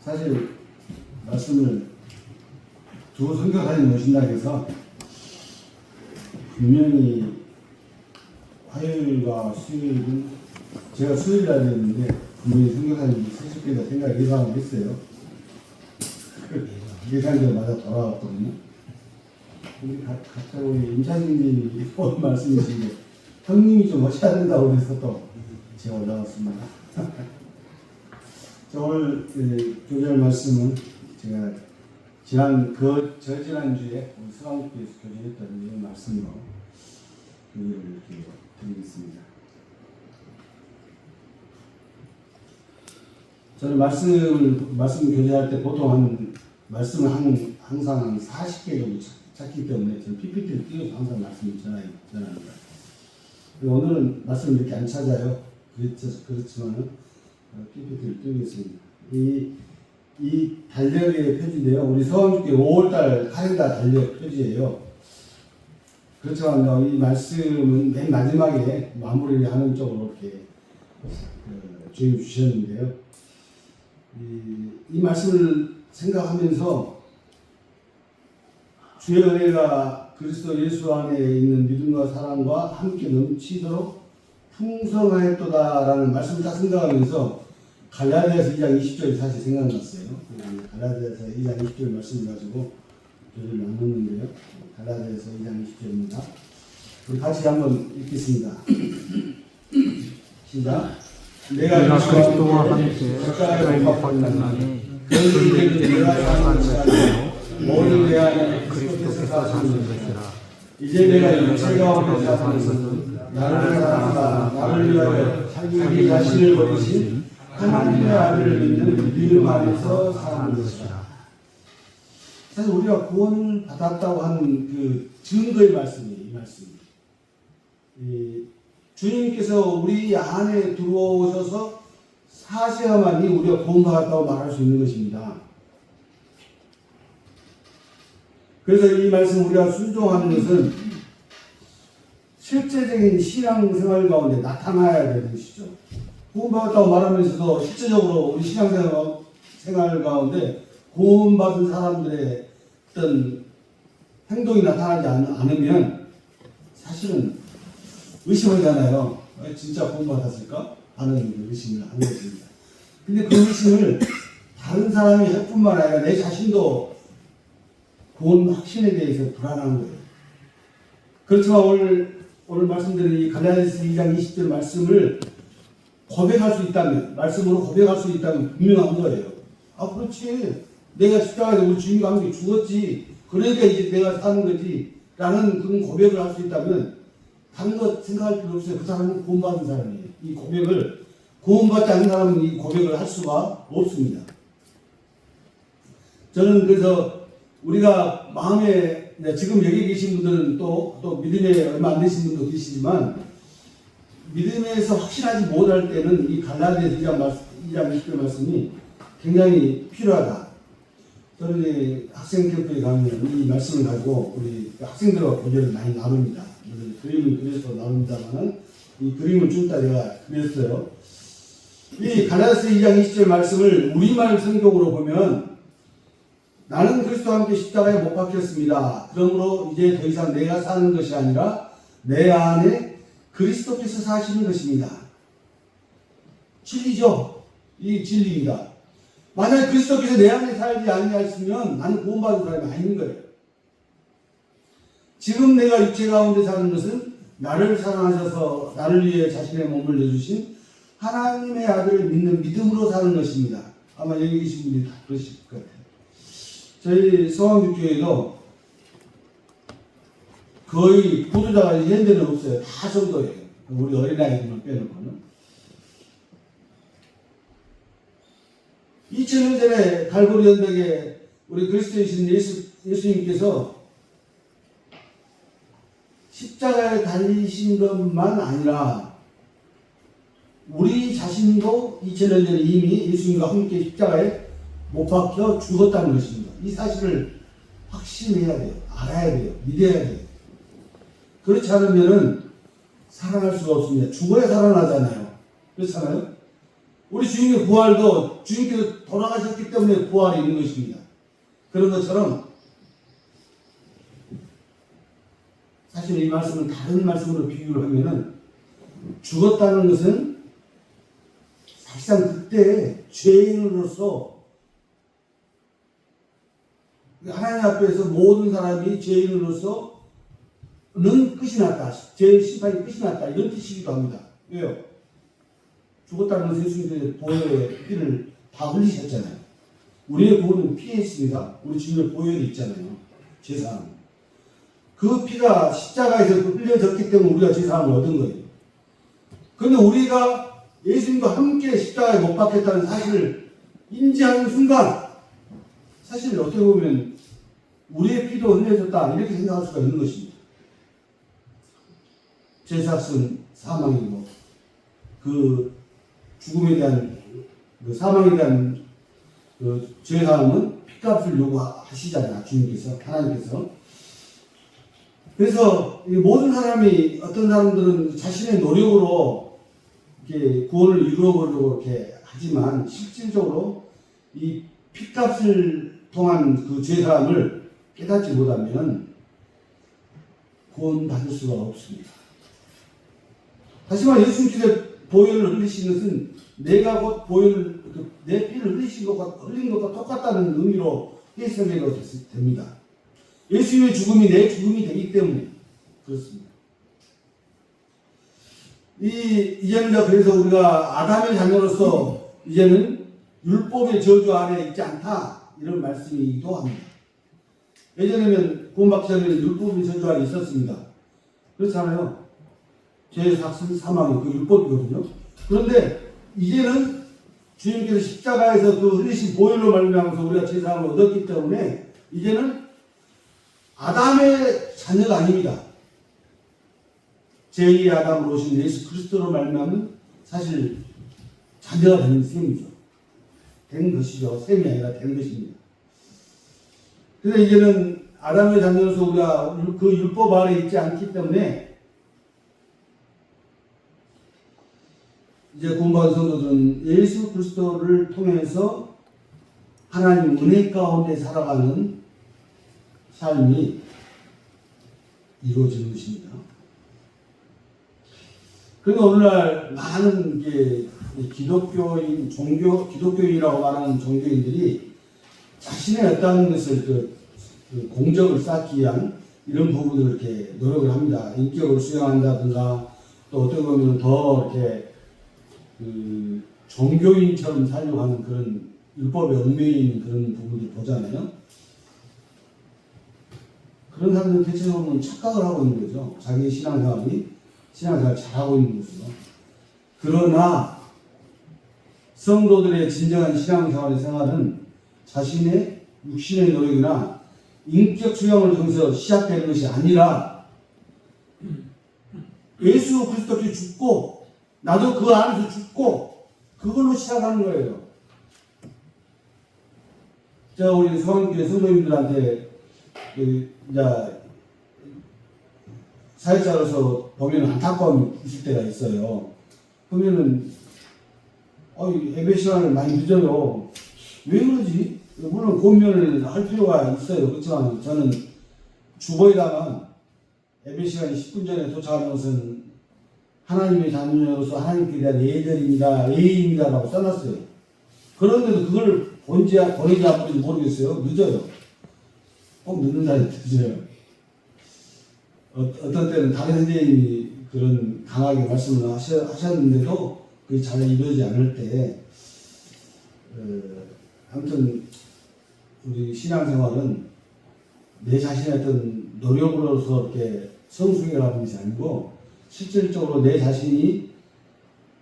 사실 말씀을 두 선교사님 오신다 해서 분명히 화요일과 수요일은 제가 수요일 날에 했는데 분명히 선교사님이 쓰실 거다 생각을 예상을 했어요. 예상대로 맞아 돌아왔거든요. 우리 각자 우리 임찬님이 온 말씀이신데 형님이 좀 하셔야 된다고 그래서 또 제가 올라왔습니다. 오늘 교절 말씀은 제가 지난주에 우리 서강국교에서 교절했던 이 말씀으로 교절을 이렇게 드리겠습니다. 저는 말씀 교제할 때 보통 말씀을 항상 한 40개 정도 찾기 때문에 저는 PPT를 띄워서 항상 말씀을 전합니다. 오늘은 말씀을 이렇게 안 찾아요. 그렇지만 PPT를 띄우겠습니다. 이 달력의 표지인데요. 우리 서강국교 5월달 칼렌더 달력 표지예요. 그렇지만 이 말씀은 맨 마지막에 마무리를 하는 쪽으로 이렇게 주임 주셨는데요. 이 말씀을 생각하면서 주의 은혜가 그리스도 예수 안에 있는 믿음과 사랑과 함께 넘치도록 풍성하였도다라는 말씀을 딱 생각하면서 갈라디아서 2장 20절이 사실 생각났어요. 갈라디아서 2장 20절 말씀을 가지고 교를 나눴는데요. 갈라디아서 2장 20절입니다. 우리 같이 한번 읽겠습니다. 시작. 내가 그리스도와 함께 십자가에 못 박힌 날에 그런 내가 사는 것이 모든 내 안에 그리스도께서 사는 것이라. 이제 내가 육체 가운데 사는 것은 나를 사랑하사 나를 위하여 자기 자신을 버리신 하나님의 아들을 믿는 믿음 안에서 사는 것이라. 사실 우리가 구원을 받았다고 하는 그 증거의 말씀이 이 말씀입니다. 주님께서 우리 안에 들어오셔서 사셔야만이 우리가 구원받았다고 말할 수 있는 것입니다. 그래서 이 말씀 우리가 순종하는 것은 실제적인 신앙생활 가운데 나타나야 되는 것이죠. 구원받았다고 말하면서도 실제적으로 우리 신앙생활 가운데 구원받은 사람들의 어떤 행동이 나타나지 않으면 사실은 의심하잖아요. 진짜 구원받았을까? 하는 의심을 하는 것입니다. 근데 그 의심을 다른 사람이 할 뿐만 아니라 내 자신도 구원 확신에 대해서 불안한 거예요. 그렇지만 오늘 말씀드린 이 갈라디아서 2장 20절 말씀을 고백할 수 있다면, 말씀으로 고백할 수 있다면 분명한 거예요. 그렇지. 내가 십자가에서 우리 주님과 함께 죽었지. 그러니까 이제 내가 사는 거지. 라는 그런 고백을 할 수 있다면 다른 것 생각할 필요 없어요. 그 사람은 구원받은 사람이에요. 이 고백을, 구원받지 않는 사람은 이 고백을 할 수가 없습니다. 저는 그래서 우리가 마음에, 지금 여기 계신 분들은 또 믿음에 얼마 안 되신 분도 계시지만, 믿음에서 확신하지 못할 때는 이 갈라디아서 2장 20절 말씀이 굉장히 필요하다. 저는 학생 캠프에 가면 이 말씀을 가지고 우리 학생들과 교제를 많이 나눕니다. 그림을 그려서 나눕니다만 이 그림을 좀 이따 내가 그렸어요. 이 갈라디아서 2장 20절 말씀을 우리말 성경으로 보면 나는 그리스도와 함께 십자가에 못 박혔습니다. 그러므로 이제 더 이상 내가 사는 것이 아니라 내 안에 그리스도께서 사시는 것입니다. 진리죠. 이 진리입니다. 만약 그리스도께서 내 안에 살지 아니하시면 나는 구원받은 사람이 아닌 거예요. 지금 내가 육체 가운데 사는 것은 나를 사랑하셔서 나를 위해 자신의 몸을 내주신 하나님의 아들을 믿는 믿음으로 사는 것입니다. 아마 여기 계신 분들이 다 그러실 것 같아요. 저희 서강국교회도 거의 보도자가 현재는 없어요. 다 정도예요. 우리 어린아이들만 빼놓고는. 2000년 전에 갈보리 언덕에 우리 그리스도이신 예수님께서 십자가에 달리신 것만 아니라 우리 자신도 2000년 전에 이미 예수님과 함께 십자가에 못 박혀 죽었다는 것입니다. 이 사실을 확신해야 돼요. 알아야 돼요. 믿어야 돼요. 그렇지 않으면 살아날 수가 없습니다. 죽어야 살아나잖아요. 그렇잖아요. 우리 주님의 부활도 바로 주님께서 돌아가셨기 때문에 부활이 있는 것입니다. 그런 것처럼 사실 이 말씀을 다른 말씀으로 비유를 하면은 죽었다는 것은 사실상 그때 죄인으로서 하나님 앞에서 모든 사람이 죄인으로서는 끝이 났다. 죄 심판이 끝이 났다. 이런 뜻이기도 합니다. 왜요? 죽었다는 것은 예수님께서 보혈의 피를 다 흘리셨잖아요. 우리의 구원은 피에 있습니다. 우리 주님의 보혈이 있잖아요. 제사함. 그 피가 십자가에서 흘려졌기 때문에 우리가 제사함을 얻은 거예요. 그런데 우리가 예수님과 함께 십자가에 못 박혔다는 사실을 인지하는 순간 사실 어떻게 보면 우리의 피도 흘려졌다 이렇게 생각할 수가 있는 것입니다. 제사은 사망이고 그 죽음에 대한 그 사망에 대한 그 죄사함은 피값을 요구하시잖아요. 주님께서 하나님께서. 그래서 이 모든 사람이 어떤 사람들은 자신의 노력으로 이렇게 구원을 이루어보려고 이렇게 하지만 실질적으로 이 피값을 통한 그 죄사함을 깨닫지 못하면 구원받을 수가 없습니다. 하지만 예수님께서 보혈을 흘리신 것은 내가 곧 보혈을 내 피를 흘린 것과 똑같다는 의미로 해석해도 됩니다. 예수님의 죽음이 내 죽음이 되기 때문에 그렇습니다. 이제는 그래서 우리가 아담의 자녀로서 이제는 율법의 저주 아래 있지 않다 이런 말씀이기도 합니다. 예전에는 구원받기 전에는 율법의 저주 아래 있었습니다. 그렇잖아요. 죄, 삭슨, 사망이 그 율법이거든요. 그런데 이제는 주님께서 십자가에서 그 흘리신 보혈로 말미암아서 우리가 제사함을 얻었기 때문에 이제는 아담의 자녀가 아닙니다. 제2의 아담으로 오신 예수 그리스도로 말미암은 사실 자녀가 되는 셈이죠. 된 것이죠. 셈이 아니라 된 것입니다. 그래서 이제는 아담의 자녀로서 우리가 그 율법 아래 있지 않기 때문에 이제 구원받은 성도들은 예수 그리스도를 통해서 하나님 은혜 가운데 살아가는 삶이 이루어지는 것입니다. 그런데 오늘날 많은 기독교인, 기독교인이라고 말하는 종교인들이 자신의 어떤 것을 공적을 쌓기 위한 이런 부분을 이렇게 노력을 합니다. 인격을 수용한다든가 또 어떻게 보면 더 이렇게 종교인처럼 살려고 하는 그런 율법에 얽매인 그런 부분들 보잖아요. 그런 사람들은 대체적으로 착각을 하고 있는 거죠. 자기 신앙생활을 잘하고 있는 것으로. 그러나 성도들의 진정한 신앙생활의 생활은 자신의 육신의 노력이나 인격 수양을 통해서 시작되는 것이 아니라 예수 그리스도께 죽고 나도 그 안에서 죽고 그걸로 시작하는 거예요. 제가 우리 성안교회 성도님들한테 이제 사회자로서 보면 안타까움이 있을 때가 있어요. 그러면은 예배 시간을 많이 늦어요. 왜 그러지? 물론 고민을 할 필요가 있어요. 그렇지만 저는 주보에다가 예배 시간이 10분 전에 도착하는 것은 하나님의 자녀로서 하나님께 대한 예절입니다. 예의입니다라고 써놨어요. 그런데도 그걸 보내지 안 보내지 모르겠어요. 늦어요. 꼭 늦는다는 뜻이에요. 어떤 때는 다른 선생님이 그런 강하게 말씀을 하셨는데도 그게 잘 이루어지지 않을 때 아무튼 우리 신앙생활은 내 자신의 어떤 노력으로서 이렇게 성숙해가는 것이 아니고 실질적으로 내 자신이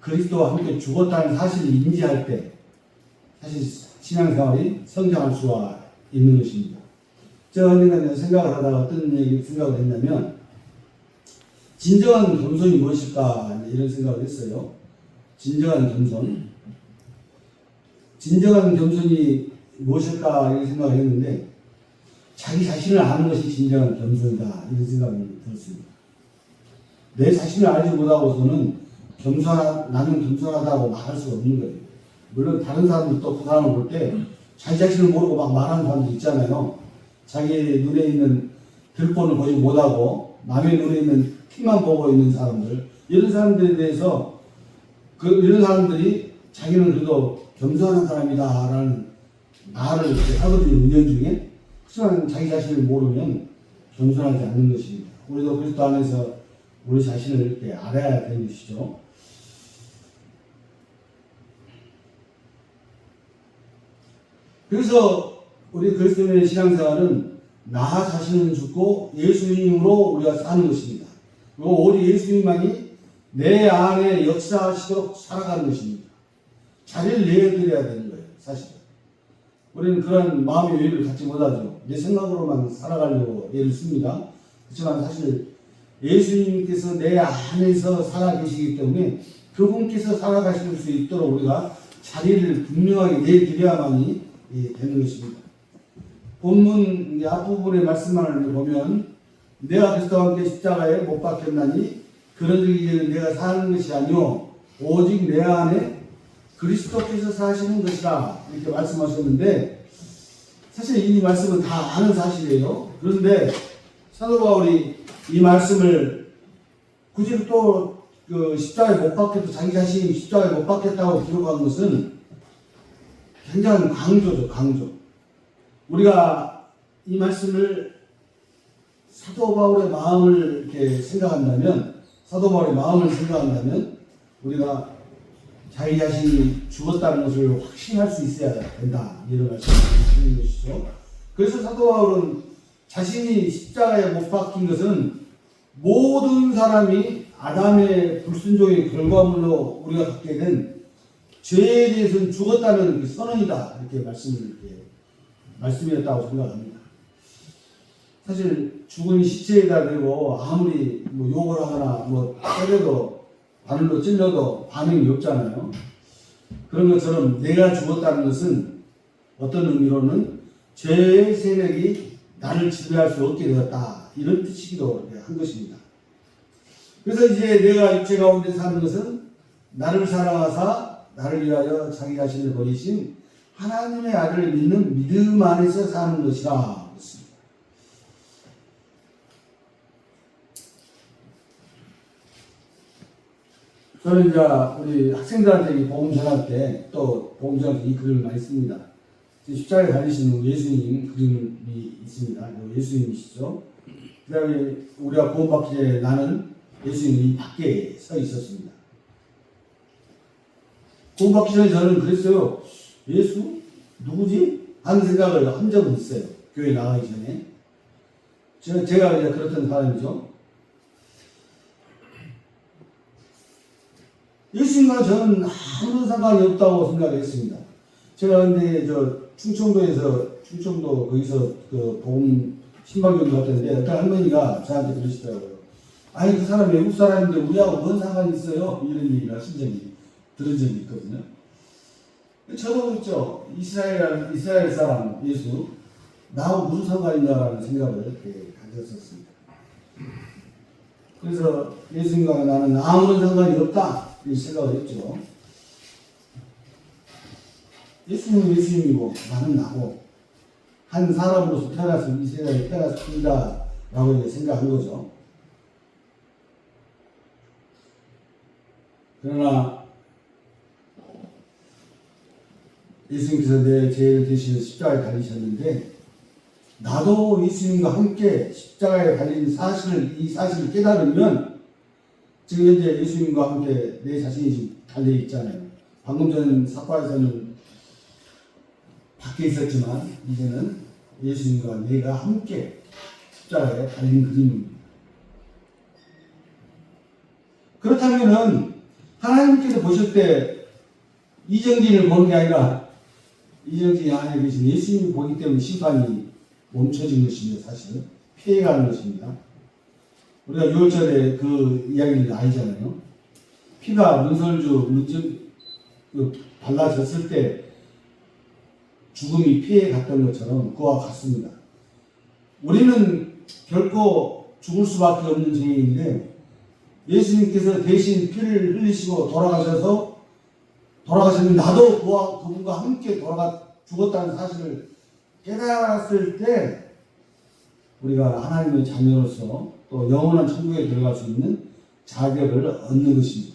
그리스도와 함께 죽었다는 사실을 인지할 때 사실 신앙생활이 성장할 수가 있는 것입니다. 제가 언젠가 생각을 하다가 어떤 생각을 했냐면 진정한 겸손이 무엇일까 이런 생각을 했어요. 진정한 겸손. 진정한 겸손이 무엇일까 이런 생각을 했는데 자기 자신을 아는 것이 진정한 겸손이다 이런 생각이 들었습니다. 내 자신을 알지 못하고서는 나는 겸손하다고 말할 수가 없는 거예요. 물론 다른 사람들도 그 사람을 볼 때 자기 자신을 모르고 막 말하는 사람도 있잖아요. 자기 눈에 있는 들본을 보지 못하고 남의 눈에 있는 피만 보고 있는 사람들, 이런 사람들에 대해서 이런 사람들이 자기는 그래도 겸손한 사람이다라는 말을 이렇게 하거든요, 은연 중에. 하지만 자기 자신을 모르면 겸손하지 않는 것입니다. 우리도 그리스도 안에서 우리 자신을 이렇게 알아야 되는 것이죠. 그래서 우리 그리스도인의 신앙생활은 나 자신은 죽고 예수님으로 우리가 사는 것입니다. 그리고 오직 예수님만이 내 안에 역사하시도록 살아가는 것입니다. 자리를 내어드려야 되는 거예요, 사실은. 우리는 그런 마음의 여유를 갖지 못하죠. 내 생각으로만 살아가려고 애를 씁니다. 그렇지만 사실 예수님께서 내 안에서 살아계시기 때문에 그분께서 살아가실 수 있도록 우리가 자리를 분명하게 내드려야만이 되는 것입니다. 본문 앞부분의 말씀만을 보면 내가 그리스도와 함께 십자가에 못 박혔나니 그러기에는 내가 사는 것이 아니요 오직 내 안에 그리스도께서 사시는 것이라 이렇게 말씀하셨는데, 사실 이 말씀은 다 아는 사실이에요. 그런데 사도 바울이 이 말씀을 굳이 또 그 십자가에 못 박혔다, 자기 자신이 십자가에 못 박혔다고 기록한 것은 굉장히 강조죠, 강조. 우리가 이 말씀을 사도 바울의 마음을 이렇게 생각한다면, 우리가 자기 자신이 죽었다는 것을 확신할 수 있어야 된다, 이런 말씀을 드리는 것이죠. 그래서 사도 바울은 자신이 십자가에 못 박힌 것은 모든 사람이 아담의 불순종의 결과물로 우리가 갖게 된 죄에 대해서는 죽었다는 그 선언이다, 이렇게 말씀이었다고 생각합니다. 사실 죽은 시체에다 대고 아무리 뭐 욕을 하거나 뭐 때려도 바늘로 찔러도 반응이 없잖아요. 그런 것처럼 내가 죽었다는 것은 어떤 의미로는 죄의 세력이 나를 지배할 수 없게 되었다, 이런 뜻이기도 한 것입니다. 그래서 이제 내가 육체 가운데 사는 것은 나를 사랑하사 나를 위하여 자기 자신을 버리신 하나님의 아들을 믿는 믿음 안에서 사는 것이라 그랬습니다. 저는 이제 우리 학생들한테 이 복음 전할 때 또 복음 전할 때 이 그림을 많이 씁니다. 십자가에 달리시는 예수님 그림이 있습니다. 예수님이시죠. 그 다음에 우리가 구원받기 전에 나는 예수님이 밖에 서 있었습니다. 구원받기 전에 저는 그랬어요. 예수? 누구지? 하는 생각을 한 적은 있어요. 교회 나가기 전에. 제가 이제 그렇던 사람이죠. 예수님과 저는 아무런 상관이 없다고 생각했습니다. 제가 근데 충청도 거기서 그 복음 신방교회 갔던데 어떤 할머니가 저한테 그러시더라고요. 아니 그 사람 외국 사람인데 우리하고 뭔 상관이 있어요? 이런 얘기를 하신 적이 들은 적이 있거든요. 저도 그렇죠. 이스라엘 사람 예수 나하고 무슨 상관이 있냐라는 생각을 이렇게 가졌었습니다. 그래서 예수님과 나는 아무런 상관이 없다 이 생각을 했죠. 예수님은 예수님이고 나는 나고 한 사람으로서 태어나서 이 세상에 태어났습니다라고 생각한 거죠. 그러나 예수님께서 내 죄를 대신 십자가에 달리셨는데 나도 예수님과 함께 십자가에 달린 이 사실을 깨달으면 지금 현재 예수님과 함께 내 자신이 지금 달려 있잖아요. 방금 전 사과에서는 밖에 있었지만 이제는 예수님과 내가 함께 십자가에 달린 그림입니다. 그렇다면은 하나님께서 보실 때 이정진을 보는 게 아니라 이정진이 안에 계신 예수님이 보기 때문에 심판이 멈춰진 것입니다. 사실은 피해가는 것입니다. 우리가 6월절에 그 이야기를 알잖아요. 피가 발라졌을 때 죽음이 피해갔던 것처럼 그와 같습니다. 우리는 결코 죽을 수밖에 없는 죄인인데 예수님께서 대신 피를 흘리시고 돌아가셔서 돌아가시는 나도 그분과 함께 죽었다는 사실을 깨달았을 때 우리가 하나님의 자녀로서 또 영원한 천국에 들어갈 수 있는 자격을 얻는 것입니다.